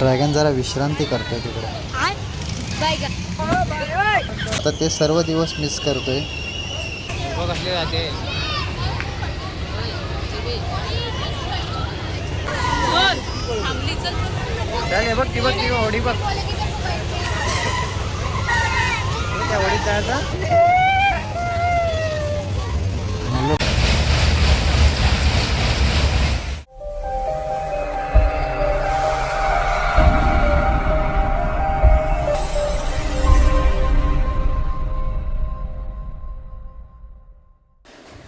Dragon जरा विश्रांती करतोय तिकडे. आता ते सर्व दिवस मिस करतोय. कसले जाते बघ ती बघ ती होडी बघ त्या होडीत जायचं.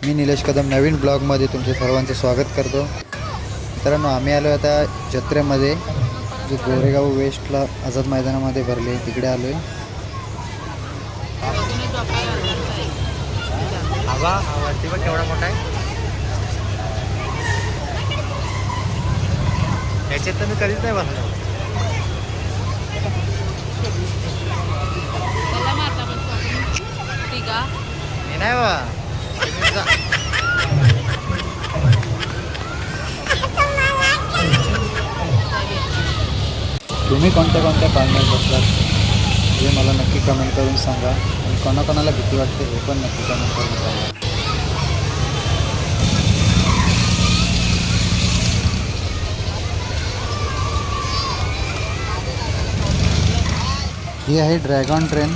मी निलेश कदम नवीन ब्लॉगमध्ये तुमचे सर्वांचे स्वागत करतो. मित्रांनो, आम्ही आलो आता जत्रेमध्ये, जे गोरेगाव वेस्टला आझाद मैदानामध्ये भरले, तिकडे आलो आहे. वरती बघ केवढा मोठा आहे. याच्यात तर मी कधीच नाही बसलो. हे नाही बा तुम्ही कोणत्या कोणत्या पाळण्यात बसलात हे मला नक्की कमेंट करून सांगा, आणि कोणाकोणाला भीती वाटते हे पण नक्की कमेंट करून सांगा. ही आहे ड्रॅगन ट्रेन.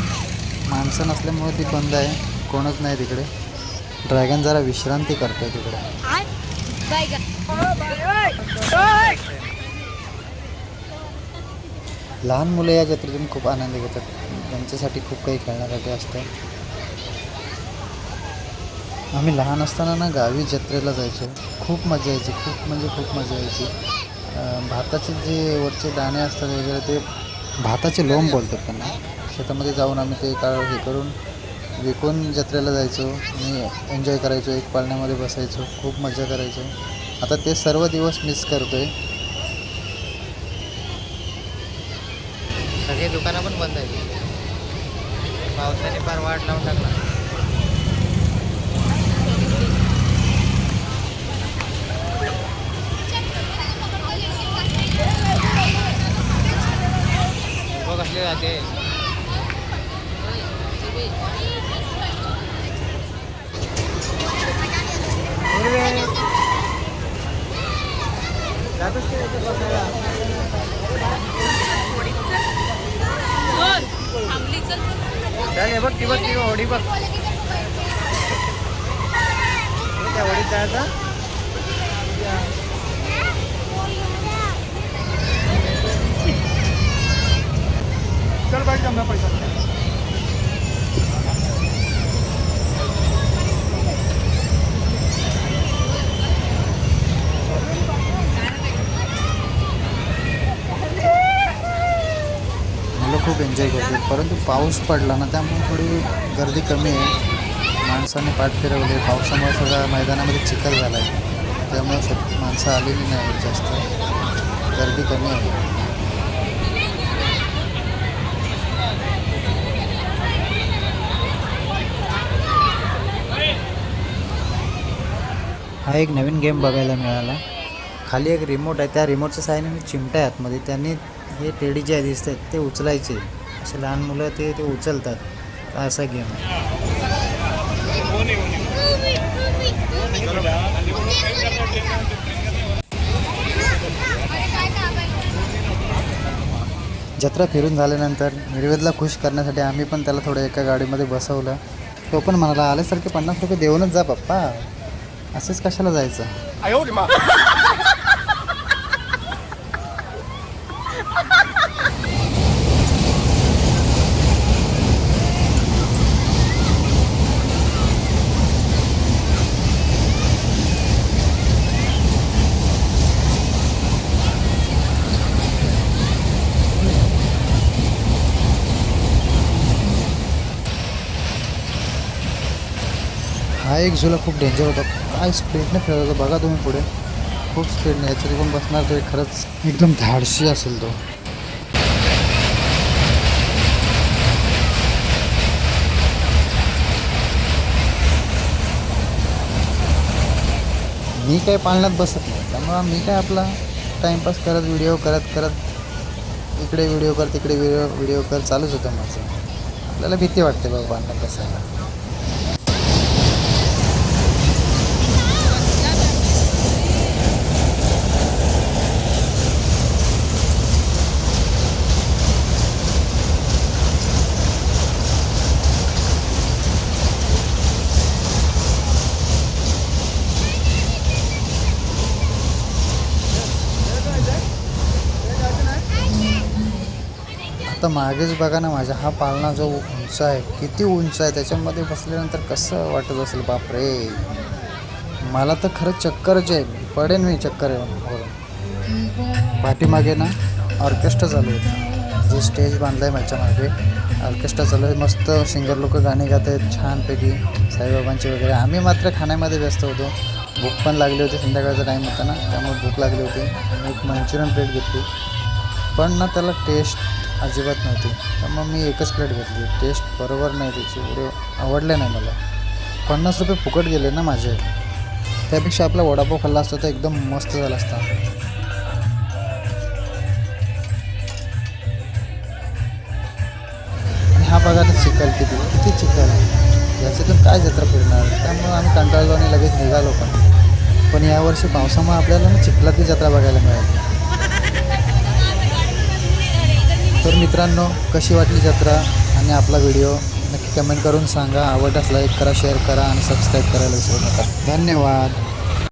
माणसं नसल्यामुळे ती बंद आहे, कोणच नाही तिकडे. ड्रॅगन जरा विश्रांती करतोय तिकडे. लहान मुलं या जत्रेतून खूप आनंद घेतात. त्यांच्यासाठी खूप काही खेळण्यासाठी असतं. आम्ही लहान असताना ना गावी जत्रेला जायचो. खूप मजा यायची, खूप म्हणजे खूप मजा यायची. भाताचे जे वरचे दाणे असतात वगैरे, ते भाताचे लोंब बोलतात त्यांना. शेतामध्ये जाऊन आम्ही ते हे करून विकून जत्रेला जायचो आणि एन्जॉय करायचो. एक पाळण्यामध्ये बसायचो, खूप मजा करायचो. आता ते सर्व दिवस मिस करतोय. सगळे दुकानं पण बंद आहेत. पावसाने फार वाट लावून टाकला. कसले जाते जातच चल बघ ती बघ ती होडी बघ त्या होडीत जायचं. चल बाईक जमला पैसा. मुलं खूप एन्जॉय करतात, परंतु पाऊस पडला ना, त्यामुळे थोडी गर्दी कमी आहे. माणसाने पाठ फिरवले. पावसामुळे सगळ्या मैदानामध्ये चिखल झाला आहे, त्यामुळे माणसं आलेली नाही, जास्त गर्दी कमी आहे. हा एक नवीन गेम बघायला मिळाला. खाली एक रिमोट आहे, त्या रिमोटच्या साहाय्याने मी चिमटा आहे आतमध्ये, त्यांनी हे टेडी जे दिसत आहेत ते उचलायचे. असे लहान मुलं ते उचलतात. असा गेम आहे. जत्रा फिरून झाल्यानंतर निर्वेदला खुश करण्यासाठी आम्ही पण त्याला थोडं एका गाडीमध्ये बसवलं. तो पण म्हणाला, आल्यासारखे 50 रुपये देऊनच जा पप्पा, असंच कशाला जायचं. हा एक झुला खूप डेंजर होता. काय स्पीडने फिरत होता बघा तुम्ही पुढे, खूप स्पीडने. याच्यात कोण बसणार तो खरंच एकदम धाडशी असेल तो. मी काय पाळण्यात बसत नाही, त्यामुळं मी काय आपला टाईमपास करत व्हिडिओ करत इकडे व्हिडिओ कर तिकडे व्हिडिओ कर चालूच होतं माझं. आपल्याला भीती वाटते बाबा भांडण कसायला. आता मागेच बघा ना माझ्या हा पाळणा जो उंच आहे, किती उंच आहे, त्याच्यामध्ये बसल्यानंतर कसं वाटत असेल बापरे. मला तर खरंच चक्करच आहे, पडेन मी चक्कर येऊन वरून. पाठीमागे ना ऑर्केस्ट्रा चालू होतं, जे स्टेज बांधलं आहे माझ्या मागे ऑर्केस्ट्रा चालू आहे. मस्त सिंगर लोक गाणे गात आहेत छानपैकी साईबाबांचे वगैरे. आम्ही मात्र खाण्यामध्ये व्यस्त होतो. भूक पण लागली होती, संध्याकाळचा टाईम होता ना, त्यामुळे भूक लागली होती. एक मंचुरियन प्लेट घेतली, पण ना त्याला टेस्ट अजिबात नव्हती, त्यामुळे मी एकच प्लेट घेतली. टेस्ट बरोबर नाही त्याची, एवढे आवडले नाही मला. 50 रुपये फुकट गेले ना माझे. त्यापेक्षा आपला वडापाव खाल्ला असता तर एकदम मस्त झाला असता. आणि हा बघा ना चिखल, किती किती चिखल, याच्यातून काय जत्रा फिरणार. त्यामुळे आम्ही कंटाळलो आणि लगेच निघालो. पण यावर्षी पावसामुळे आपल्याला ना चिखलातली जत्रा बघायला मिळाली. तर मित्रांनो, कशी वाटली जत्रा आणि आपला व्हिडिओ नक्की कमेंट करून सांगा. आवडल्यास लाईक करा, शेअर करा आणि सबस्क्राईब करायला विसरू नका. धन्यवाद.